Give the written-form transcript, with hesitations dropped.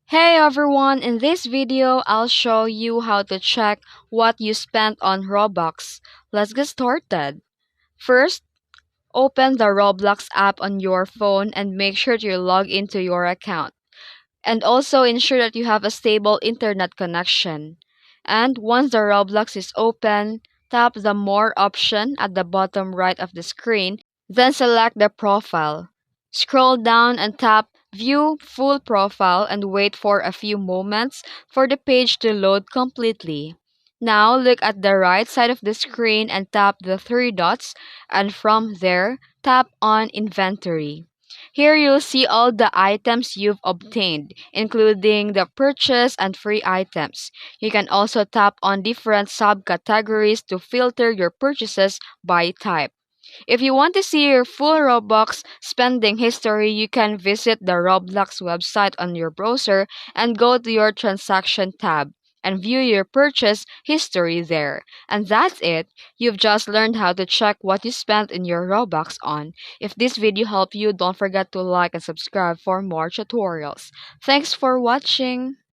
Hey everyone, in this video, I'll show you how to check what you spent on Robux. Let's get started. First, open the Roblox app on your phone and make sure to log into your account. And also ensure that you have a stable internet connection. And once the Roblox is open, tap the More option at the bottom right of the screen, then select the profile. Scroll down and tap View Full Profile and wait for a few moments for the page to load completely. Now look at the right side of the screen and tap the three dots, and from there, tap on Inventory. Here you'll see all the items you've obtained, including the purchase and free items. You can also tap on different subcategories to filter your purchases by type. If you want to see your full Roblox spending history, you can visit the Roblox website on your browser and go to your transaction tab and view your purchase history there. And that's it. You've just learned how to check what you spent in your Robux on. If this video helped you, don't forget to like and subscribe for more tutorials. Thanks for watching.